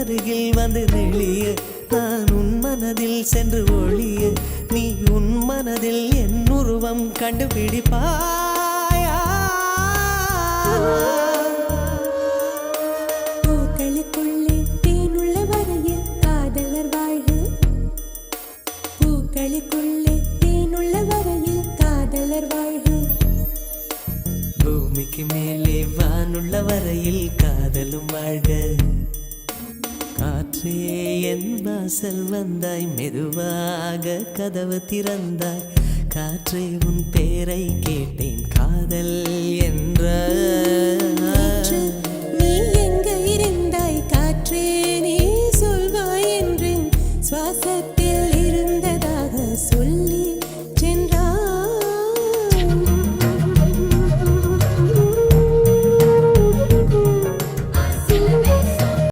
அருகில் வந்து நெளிய நான் உன் மனதில் சென்று ஒளிய நீ உன் மனதில் என் உருவம் கண்டுபிடிப்பாயா பூக்களுக்குள்ளே தேனுள்ள வரையில் காதலர் வாழ்வு பூக்களுக்குள்ளே தேனுள்ள வரையில் காதலர் வாழ்வு பூமிக்கு மேலே வானுள்ள வரையில் காதலும் வாழ்க காற்றே என் வாசல் வந்தாய் மெதுவாக கதவு திறந்தாய் காற்றே உன் பேரை கேட்டேன் காதல் என்ற